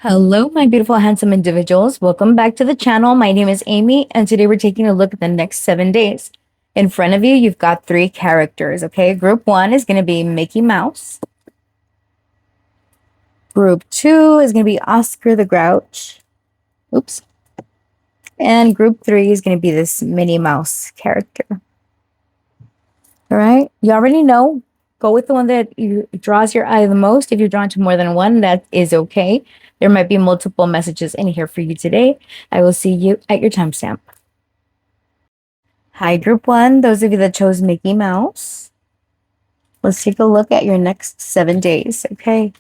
Hello, my beautiful, handsome individuals. Welcome back to the channel. My name is Amy, and today we're taking a look at the next 7 days. In front of you, you've got three characters, okay? Group one is going to be Mickey Mouse. Group two is going to be Oscar the Grouch. Oops. And group three is going to be this Minnie Mouse character. All right? You already know. Go with the one that draws your eye the most. If you're drawn to more than one, that is okay. There might be multiple messages in here for you today. I will see you at your timestamp. Hi, group one. Those of you that chose Mickey Mouse. Let's take a look at your next 7 days, okay?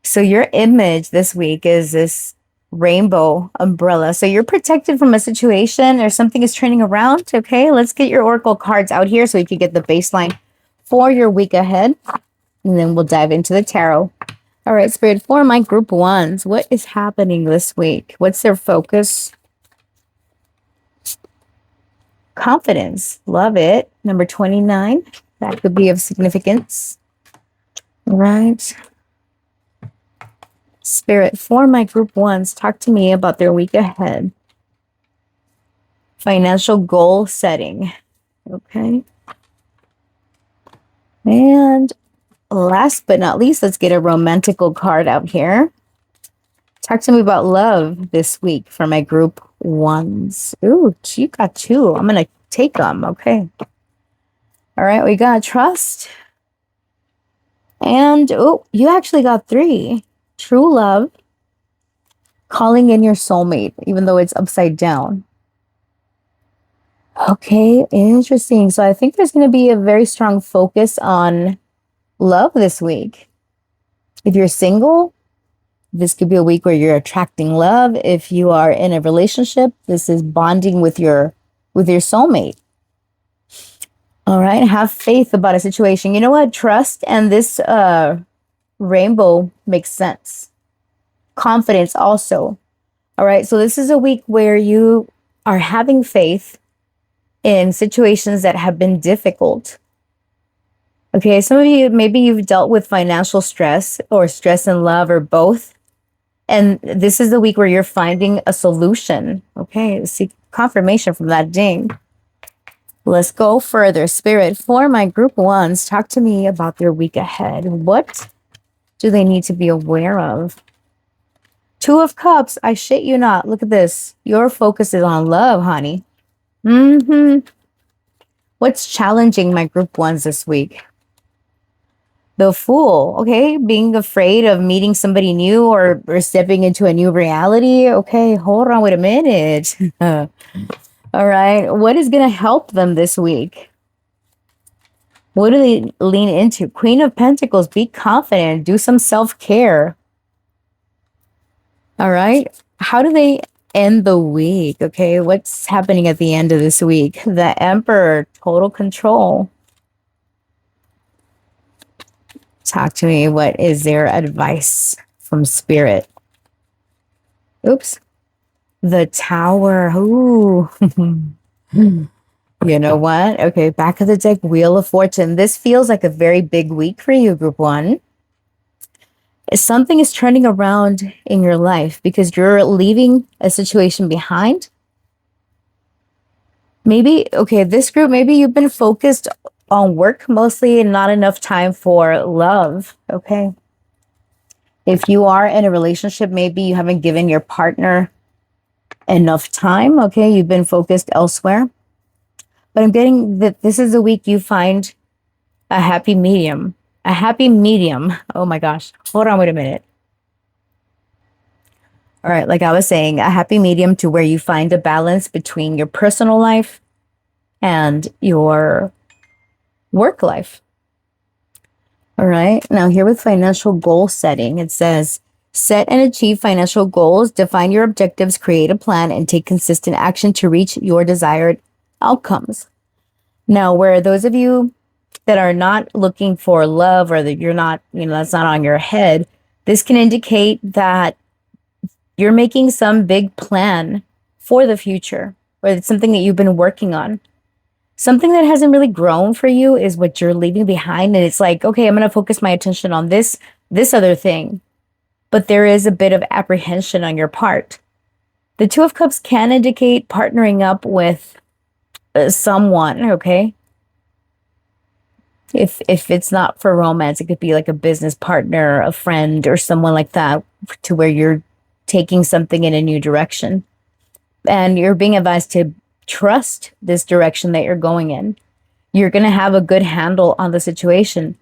So your image this week is this rainbow umbrella. So you're protected from a situation or something is turning around, okay? Let's get your oracle cards out here so you can get the baseline for your week ahead. And then we'll dive into the tarot. All right, Spirit, for my group ones, what is happening this week? What's their focus? Confidence. Love it. Number 29. That could be of significance. All right. Spirit, for my group ones, talk to me about their week ahead. Financial goal setting. Okay. And last but not least, let's get a romantical card out here. Talk to me about love this week for my group ones. Ooh, you got two. I'm going to take them. Okay. All right. We got trust. And, oh, you actually got three. True love. Calling in your soulmate, even though it's upside down. Okay. Interesting. So I think there's going to be a very strong focus on love this week. If you're single, this could be a week where you're attracting love. If you are in a relationship, this is bonding with your soulmate. All right, have faith about a situation. You know what? Trust and this rainbow makes sense. Confidence also. All right, so this is a week where you are having faith in situations that have been difficult. Okay, some of you, maybe you've dealt with financial stress or stress in love or both. And this is the week where you're finding a solution. Okay, seek confirmation from that ding. Let's go further. Spirit, for my group ones, talk to me about their week ahead. What do they need to be aware of? Two of Cups, I shit you not. Look at this. Your focus is on love, honey. What's challenging my group ones this week? The Fool, okay? Being afraid of meeting somebody new or stepping into a new reality. Okay, hold on, wait a minute. All right, what is going to help them this week? What do they lean into? Queen of Pentacles, be confident, do some self-care. All right, how do they end the week? Okay, what's happening at the end of this week? The Emperor, total control. Talk to me. What is their advice from Spirit? Oops. The Tower. Ooh. You know what? Okay, back of the deck, Wheel of Fortune. This feels like a very big week for you, group one. Something is turning around in your life because you're leaving a situation behind. Maybe, okay, this group, maybe you've been focused on work mostly and not enough time for love. Okay. If you are in a relationship, maybe you haven't given your partner enough time. Okay. You've been focused elsewhere. But I'm getting that this is a week you find a happy medium. A happy medium. Oh my gosh. Hold on, wait a minute. All right. Like I was saying, a happy medium to where you find a balance between your personal life and your work life. All right. Now here with financial goal setting, it says, set and achieve financial goals, define your objectives, create a plan, and take consistent action to reach your desired outcomes. Now, where those of you that are not looking for love or that you're not, that's not on your head, this can indicate that you're making some big plan for the future, or it's something that you've been working on. Something that hasn't really grown for you is what you're leaving behind. And it's like, okay, I'm going to focus my attention on this other thing. but there is a bit of apprehension on your part. The Two of Cups can indicate partnering up with someone, okay? If it's not for romance, it could be like a business partner, a friend, or someone like that, to where you're taking something in a new direction. And you're being advised to trust this direction that you're going in. You're going to have a good handle on the situation.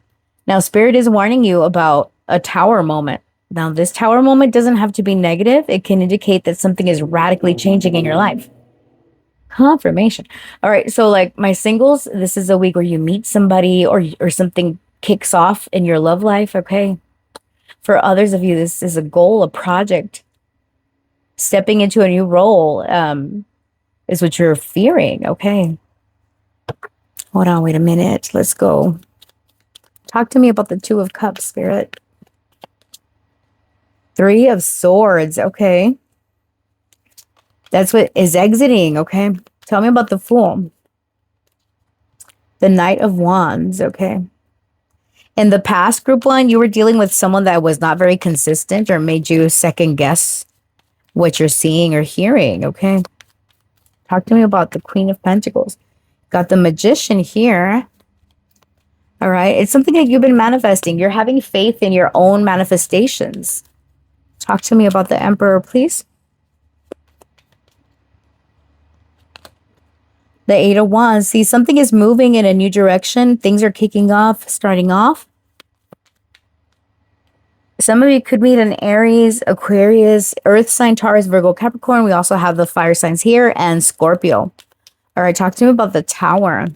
Now, Spirit is warning you about a tower moment. Now, this tower moment doesn't have to be negative. It can indicate that something is radically changing in your life. Confirmation. All right. So, like my singles, this is a week where you meet somebody or something kicks off in your love life. Okay. For others of you, this is a goal, a project. Stepping into a new role is what you're fearing. Okay. Hold on. Wait a minute. Let's go. Talk to me about the Two of Cups, Spirit. Three of Swords. Okay. That's what is exiting. Okay. Tell me about the Fool. The Knight of Wands. Okay. In the past, group one, you were dealing with someone that was not very consistent or made you second guess what you're seeing or hearing. Okay. Talk to me about the Queen of Pentacles. Got the Magician here. All right. It's something that you've been manifesting. You're having faith in your own manifestations. Talk to me about the Emperor, please. The Eight of Wands. See, something is moving in a new direction. Things are kicking off, starting off. Some of you could meet an Aries, Aquarius, Earth sign, Taurus, Virgo, Capricorn. We also have the fire signs here and Scorpio. All right, talk to me about the Tower.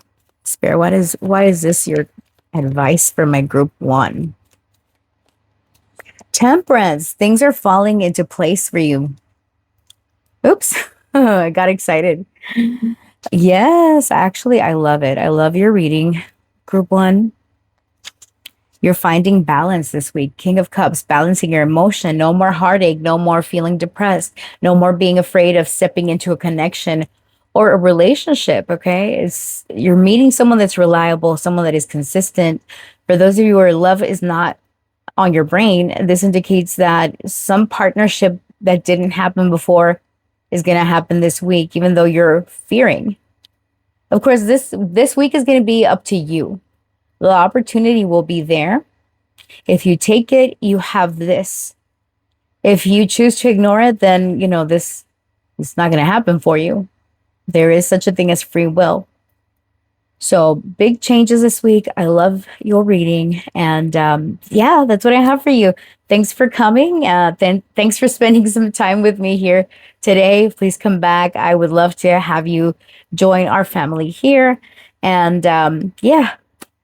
Spirit, why is this your advice for my group one? Temperance. Things are falling into place for you. Oops. I got excited. Yes, actually, I love it. I love your reading, group one. You're finding balance this week. King of Cups, balancing your emotion. No more heartache. No more feeling depressed. No more being afraid of stepping into a connection or a relationship, okay? You're meeting someone that's reliable, someone that is consistent. For those of you where love is not on your brain, this indicates that some partnership that didn't happen before is going to happen this week, even though you're fearing. Of course, this week is going to be up to you. The opportunity will be there. If you take it, you have this. If you choose to ignore it, then, this is not going to happen for you. There is such a thing as free will. So big changes this week. I love your reading. And yeah, that's what I have for you. Thanks for coming. Thanks for spending some time with me here today. Please come back. I would love to have you join our family here. And yeah,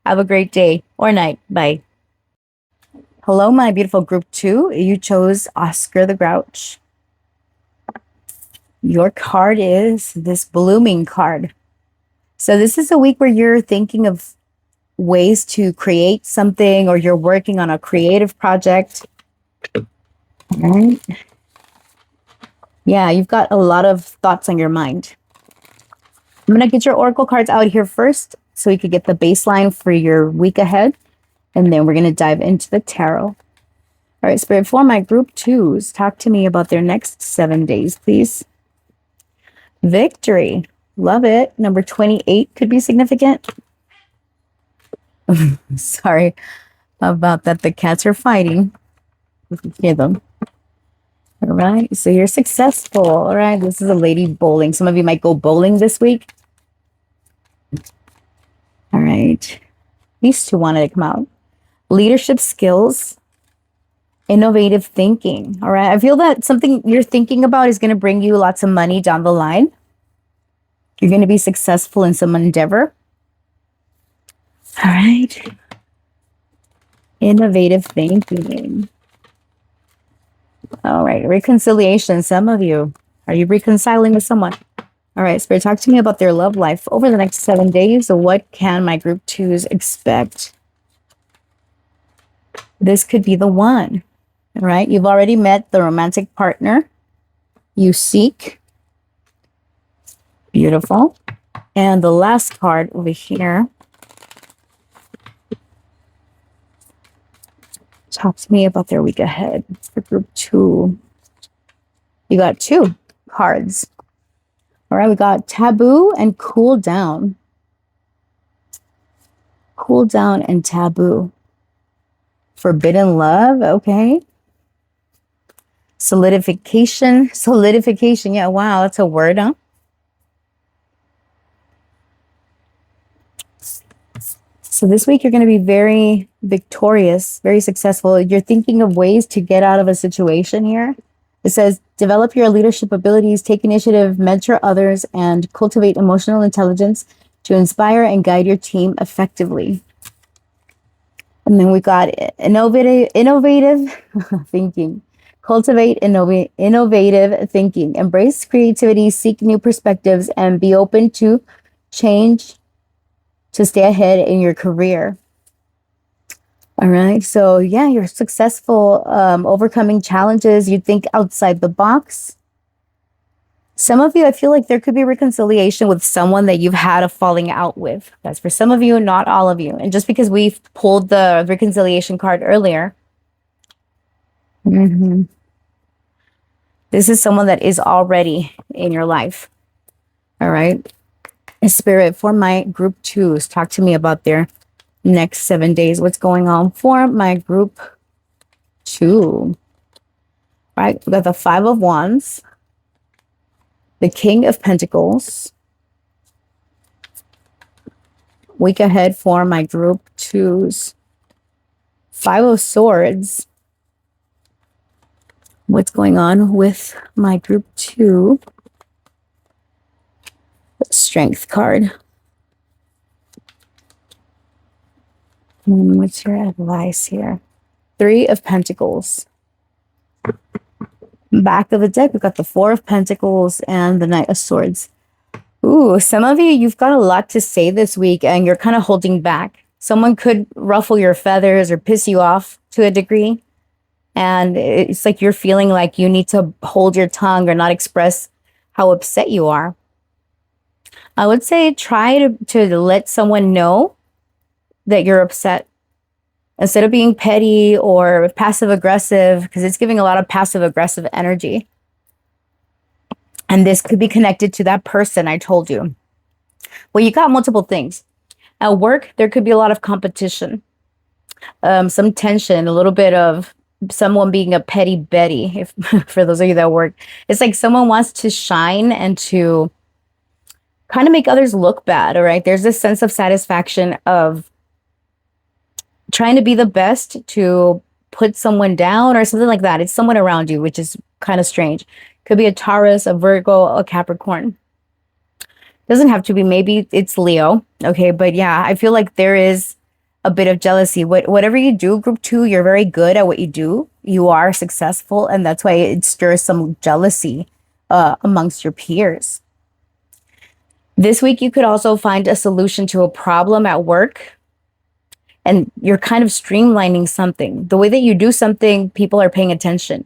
have a great day or night. Bye. Hello, my beautiful group two. You chose Oscar the Grouch. Your card is this blooming card. So this is a week where you're thinking of ways to create something, or you're working on a creative project. All right. Yeah, you've got a lot of thoughts on your mind. I'm going to get your oracle cards out here first so you could get the baseline for your week ahead. And then we're going to dive into the tarot. All right, Spirit, for my group twos, talk to me about their next 7 days, please. Victory. Love it. Number 28 could be significant. Sorry about that. The cats are fighting. You can hear them. All right. So you're successful. All right. This is a lady bowling. Some of you might go bowling this week. All right. These two wanted to come out. Leadership skills. Innovative thinking. All right. I feel that something you're thinking about is going to bring you lots of money down the line. You're going to be successful in some endeavor. All right. Innovative thinking. All right. Reconciliation. Some of you, are you reconciling with someone? All right. Spirit, talk to me about their love life over the next 7 days. So what can my group twos expect? This could be the one. All right. You've already met the romantic partner you seek. Beautiful. And the last card over here. Talk to me about their week ahead for group 2. You got 2 cards. All right, we got taboo and cool down. Cool down and taboo. Forbidden love, okay. Solidification. Yeah, wow, that's a word, huh? So this week you're going to be very victorious, very successful. You're thinking of ways to get out of a situation here. It says, develop your leadership abilities, take initiative, mentor others, and cultivate emotional intelligence to inspire and guide your team effectively. And then we got innovative thinking. Cultivate innovative thinking. Embrace creativity, seek new perspectives, and be open to change to stay ahead in your career. All right. So yeah, you're successful overcoming challenges. You think outside the box. Some of you, I feel like there could be reconciliation with someone that you've had a falling out with. That's for some of you, not all of you. And just because we've pulled the reconciliation card earlier, this is someone that is already in your life. All right. Spirit, for my group 2s, talk to me about their next 7 days. What's going on for my group 2? All right, we got the 5 of Wands, the King of Pentacles. Week ahead for my group 2s, 5 of Swords. What's going on with my group 2? Strength card. What's your advice here? 3 of Pentacles. Back of the deck, we've got the 4 of Pentacles and the Knight of Swords. Ooh, some of you, you've got a lot to say this week and you're kind of holding back. Someone could ruffle your feathers or piss you off to a degree. And it's like you're feeling like you need to hold your tongue or not express how upset you are. I would say try to let someone know that you're upset instead of being petty or passive aggressive, because it's giving a lot of passive aggressive energy. And this could be connected to that person I told you. Well, you got multiple things. At work, there could be a lot of competition, some tension, a little bit of someone being a petty Betty. If for those of you that work, it's like someone wants to shine and to kind of make others look bad. All right. There's this sense of satisfaction of trying to be the best to put someone down or something like that. It's someone around you, which is kind of strange. Could be a Taurus, a Virgo, a Capricorn. Doesn't have to be. Maybe it's Leo. Okay. But yeah, I feel like there is a bit of jealousy. Whatever you do, group 2, you're very good at what you do. You are successful. And that's why it stirs some jealousy amongst your peers. This week, you could also find a solution to a problem at work. And you're kind of streamlining something. The way that you do something, people are paying attention.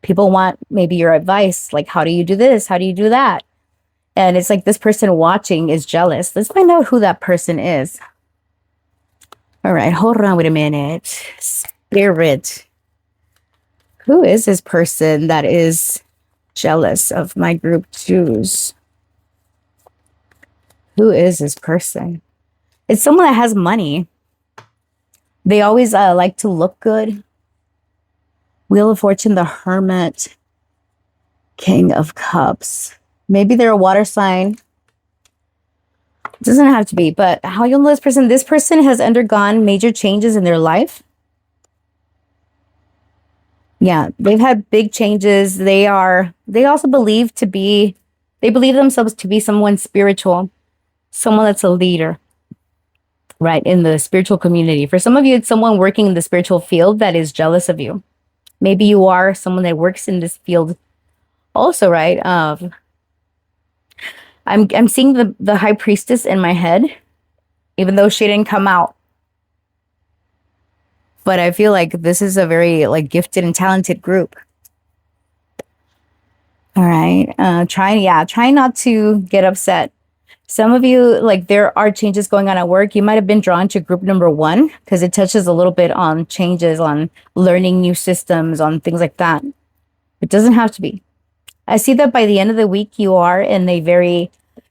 People want maybe your advice. Like, how do you do this? How do you do that? And it's like this person watching is jealous. Let's find out who that person is. All right, hold on, wait a minute. Spirit. Who is this person that is jealous of my group 2s? Who is this person? It's someone that has money. They always like to look good. Wheel of Fortune, the Hermit, King of Cups. Maybe they're a water sign. It doesn't have to be, but how you know this person? This person has undergone major changes in their life. Yeah, they've had big changes. They also believe themselves to be someone spiritual, someone that's a leader, right, in the spiritual community. For some of you, it's someone working in the spiritual field that is jealous of you. Maybe you are someone that works in this field also, right? I'm seeing the High Priestess in my head, even though she didn't come out. But I feel like this is a very gifted and talented group. All right. Try not to get upset. Some of you, like there are changes going on at work. You might have been drawn to group number one because it touches a little bit on changes, on learning new systems, on things like that. It doesn't have to be. I see that by the end of the week, you are in a very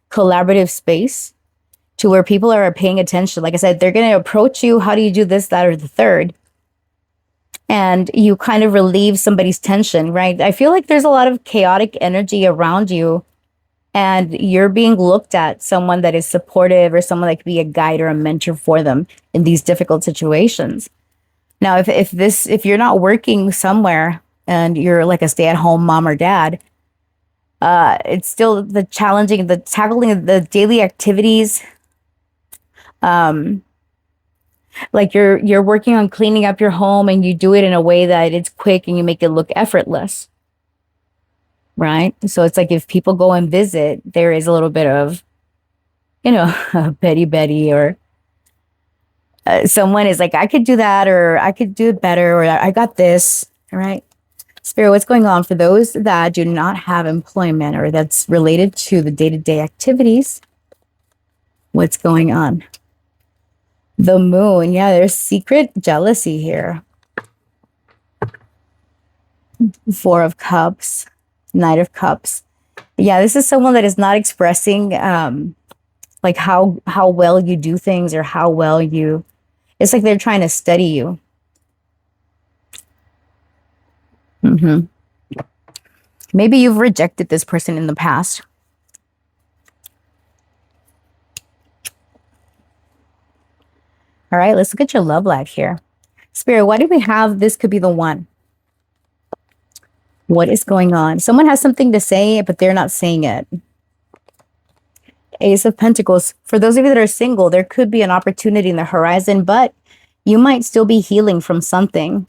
collaborative space to where people are paying attention. Like I said, they're going to approach you. How do you do this, that, or the third? And you kind of relieve somebody's tension, right? I feel like there's a lot of chaotic energy around you, and you're being looked at someone that is supportive or someone that could be a guide or a mentor for them in these difficult situations. Now, if you're not working somewhere and you're like a stay-at-home mom or dad, it's still the tackling the daily activities. Like you're working on cleaning up your home, and you do it in a way that it's quick and you make it look effortless. Right? So it's like if people go and visit, there is a little bit of, Betty, or someone is like, I could do that, or I could do it better, or I got this. All right. Spirit, what's going on for those that do not have employment or that's related to the day-to-day activities? What's going on? The moon. Yeah, there's secret jealousy here. Four of Cups. Knight of Cups. Yeah, this is someone that is not expressing like how well you do things, or how well you, it's like they're trying to study you. Maybe you've rejected this person in the past. All right, let's look at your love life here. Spirit, why do we have this could be the one? What is going on? Someone has something to say, but they're not saying it. Ace of Pentacles. For those of you that are single, there could be an opportunity in the horizon, but you might still be healing from something.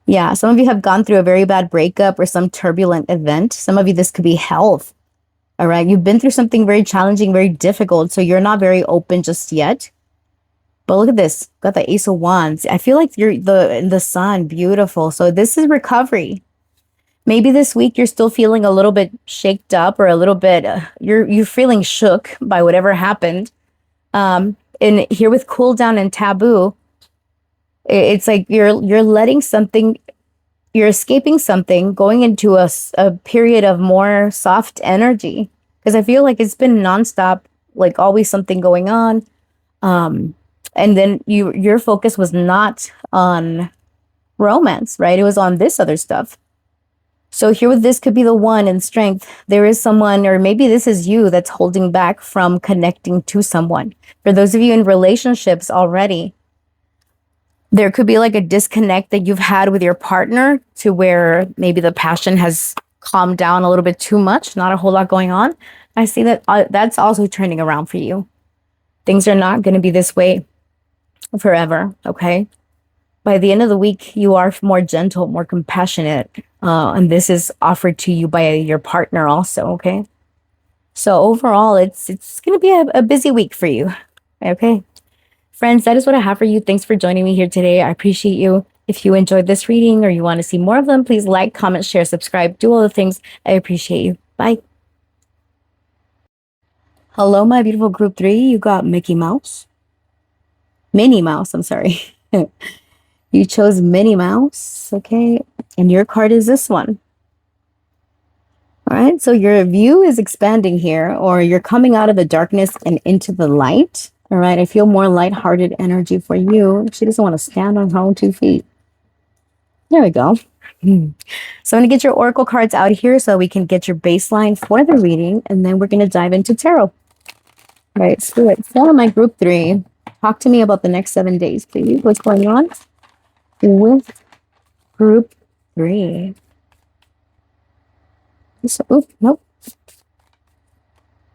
Yeah, some of you have gone through a very bad breakup or some turbulent event. Some of you, this could be health. All right, you've been through something very challenging, very difficult, so you're not very open just yet. But look at this. Got the Ace of Wands. I feel like you're the sun. Beautiful. So this is recovery. Maybe this week you're still feeling a little bit shaked up, or a little bit, you're feeling shook by whatever happened. And here with cool down and taboo, it's like you're letting something, you're escaping something, going into a period of more soft energy. Because I feel like it's been nonstop, like always something going on. And then your focus was not on romance, right? It was on this other stuff. So here with this could be the one in strength. There is someone, or maybe this is you, that's holding back from connecting to someone. For those of you in relationships already, there could be like a disconnect that you've had with your partner, to where maybe the passion has calmed down a little bit too much, not a whole lot going on. I see that that's also turning around for you. Things are not going to be this way forever, okay? By the end of the week, you are more gentle, more compassionate, and this is offered to you by your partner also, okay? So overall, it's going to be a busy week for you, okay? Friends, that is what I have for you. Thanks for joining me here today. I appreciate you. If you enjoyed this reading, or you want to see more of them, please like, comment, share, subscribe, do all the things. I appreciate you. Bye. Hello, my beautiful group 3. You got Mickey Mouse. Minnie Mouse, I'm sorry. You chose Minnie Mouse, okay? And your card is this one. All right, so your view is expanding here, or you're coming out of the darkness and into the light. All right, I feel more lighthearted energy for you. She doesn't want to stand on her own 2 feet. There we go. So I'm going to get your oracle cards out here so we can get your baseline for the reading, and then we're going to dive into tarot. All right, Spirit, for my group 3, talk to me about the next 7 days, please. What's going on with group 3? So, nope.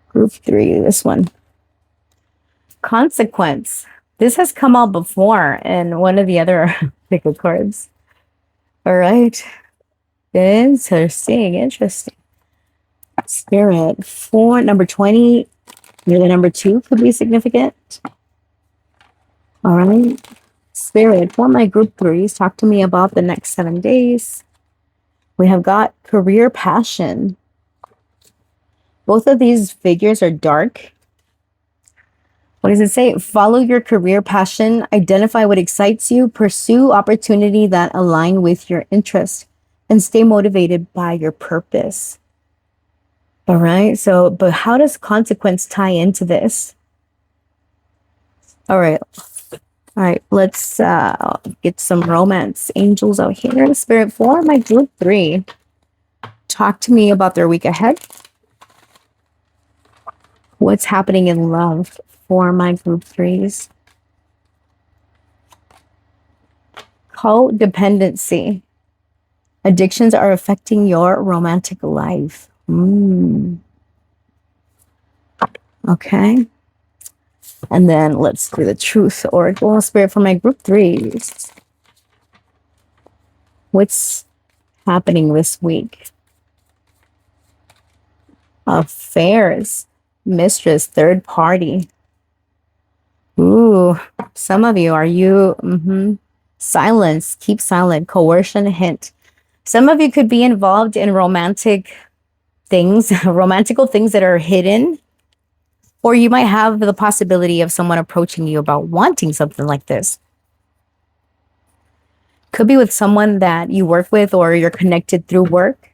Group 3, this one. Consequence. This has come out before in one of the other pick of cards. All right. Interesting. Spirit, for number 20, near the number 2 could be significant. All right. Spirit, for my group 3s, talk to me about the next 7 days. We have got career passion. Both of these figures are dark. What does it say? Follow your career passion, identify what excites you, pursue opportunity that align with your interests, and stay motivated by your purpose. All right. So, but how does consequence tie into this? All right. All right. Let's get some romance angels out here. Spirit for my group 3. Talk to me about their week ahead. What's happening in love for my group 3s? Codependency. Addictions are affecting your romantic life. Okay. And then let's do the truth oracle. Spirit for my group 3s. What's happening this week? Affairs. Mistress, third party. Ooh, some of you, are you? Silence, keep silent, coercion, hint. Some of you could be involved in romantic things, romantical things that are hidden, or you might have the possibility of someone approaching you about wanting something like this. Could be with someone that you work with or you're connected through work.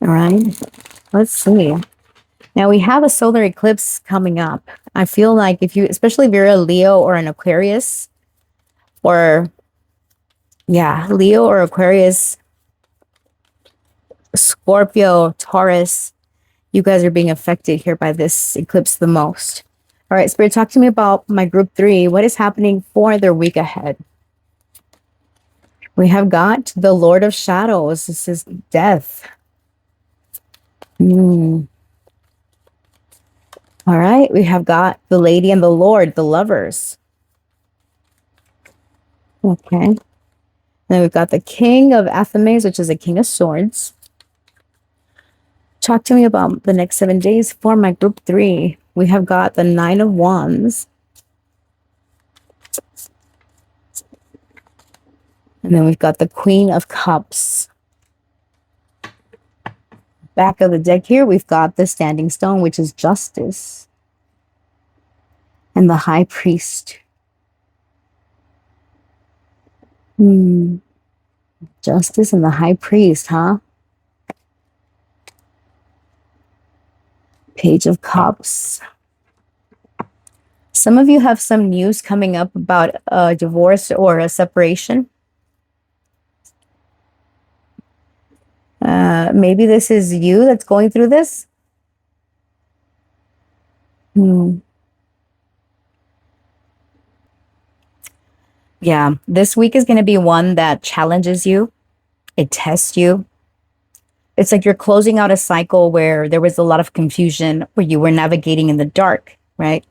All right, let's see. Now we have a solar eclipse coming up. I feel like especially if you're a Leo or an Aquarius, or Leo or Aquarius, Scorpio, Taurus, you guys are being affected here by this eclipse the most. All right, Spirit, talk to me about my group 3. What is happening for their week ahead? We have got the Lord of Shadows. This is death. All right, we have got the Lady and the Lord, the lovers. Okay. Then we've got the King of Athames, which is a King of Swords. Talk to me about the next 7 days for my group 3. We have got the 9 of Wands. And then we've got the Queen of Cups. Back of the deck here, we've got the Standing Stone, which is Justice. And the High Priest. Justice and the High Priest, huh? Page of Cups. Some of you have some news coming up about a divorce or a separation. Maybe this is you that's going through this. Yeah, this week is going to be one that challenges you. It tests you. It's like you're closing out a cycle where there was a lot of confusion, where you were navigating in the dark, right?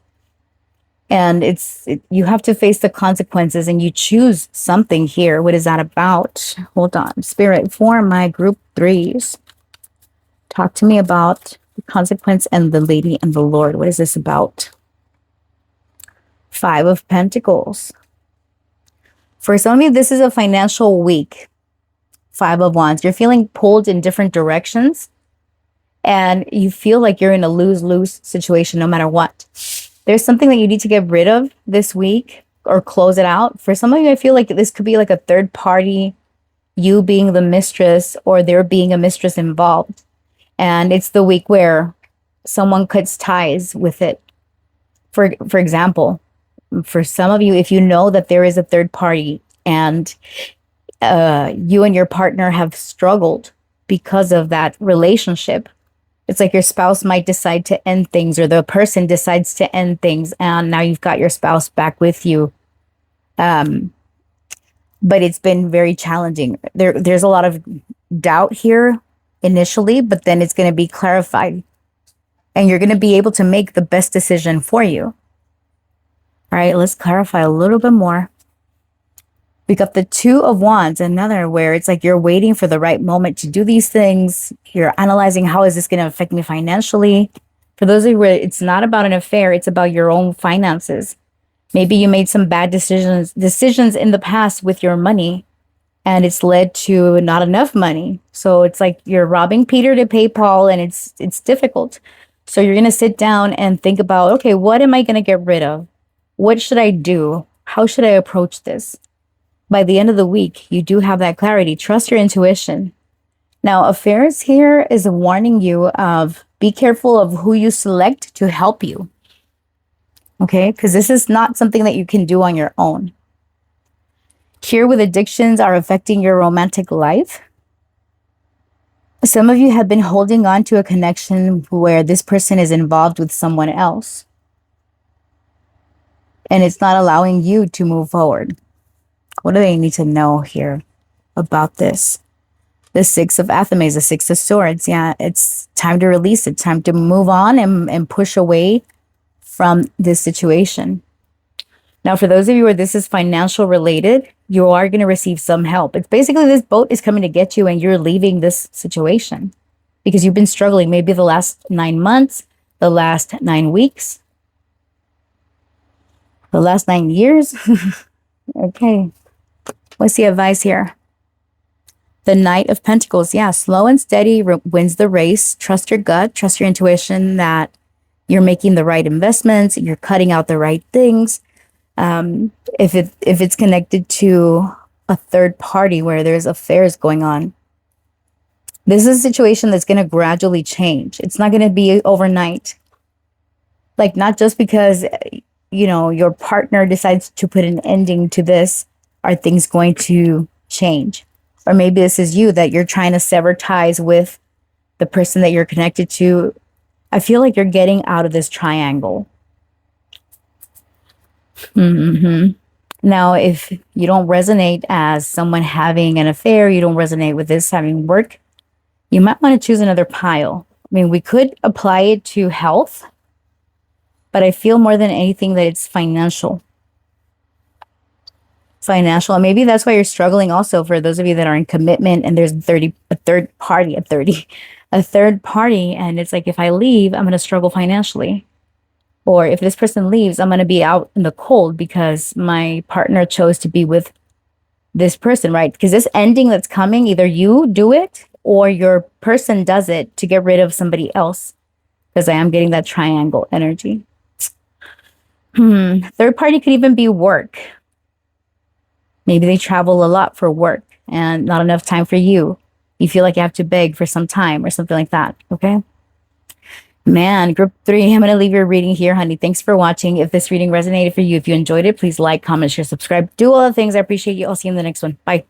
And you have to face the consequences and you choose something here. What is that about? Hold on. Spirit, for my group 3s, talk to me about the consequence and the Lady and the Lord. What is this about? 5 of Pentacles. For some of you, this is a financial week. 5 of Wands. You're feeling pulled in different directions and you feel like you're in a lose-lose situation no matter what. There's something that you need to get rid of this week or close it out. For some of you, I feel like this could be like a third party, you being the mistress or there being a mistress involved. And it's the week where someone cuts ties with it. For example, for some of you, if you know that there is a third party and you and your partner have struggled because of that relationship, it's like your spouse might decide to end things, or the person decides to end things, and now you've got your spouse back with you. But it's been very challenging. There's a lot of doubt here initially, but then it's going to be clarified and you're going to be able to make the best decision for you. All right, let's clarify a little bit more. We got the 2 of Wands, another where it's like you're waiting for the right moment to do these things. You're analyzing, how is this going to affect me financially? For those of you where it's not about an affair, it's about your own finances. Maybe you made some bad decisions in the past with your money, and it's led to not enough money. So it's like you're robbing Peter to pay Paul, and it's difficult. So you're going to sit down and think about, okay, what am I going to get rid of? What should I do? How should I approach this? By the end of the week, you do have that clarity. Trust your intuition. Now, affairs here is warning you of be careful of who you select to help you. Okay, because this is not something that you can do on your own. Here with addictions are affecting your romantic life. Some of you have been holding on to a connection where this person is involved with someone else, and it's not allowing you to move forward. What do they need to know here about this? The Six of Athames, the Six of Swords. Yeah, it's time to release it. Time to move on and push away from this situation. Now, for those of you where this is financial related, you are going to receive some help. It's basically this boat is coming to get you and you're leaving this situation because you've been struggling maybe the last 9 months, the last 9 weeks, the last 9 years. Okay. What's the advice here? The Knight of Pentacles. Yeah, slow and steady wins the race. Trust your gut, trust your intuition that you're making the right investments, you're cutting out the right things. If it's connected to a third party where there's affairs going on, this is a situation that's going to gradually change. It's not going to be overnight. Like, not just because, your partner decides to put an ending to this, are things going to change? Or maybe this is you, that you're trying to sever ties with the person that you're connected to. I feel like you're getting out of this triangle. Now, if you don't resonate as someone having an affair, you don't resonate with this having work, you might want to choose another pile. I mean, we could apply it to health, but I feel more than anything that it's financial. And maybe that's why you're struggling also, for those of you that are in commitment and there's a third party, and it's like, if I leave, I'm going to struggle financially. Or if this person leaves, I'm going to be out in the cold because my partner chose to be with this person, right? Because this ending that's coming, either you do it or your person does it to get rid of somebody else, because I am getting that triangle energy. Third party could even be work. Maybe they travel a lot for work and not enough time for you. You feel like you have to beg for some time or something like that, okay? Man, group 3, I'm going to leave your reading here, honey. Thanks for watching. If this reading resonated for you, if you enjoyed it, please like, comment, share, subscribe. Do all the things. I appreciate you. I'll see you in the next one. Bye.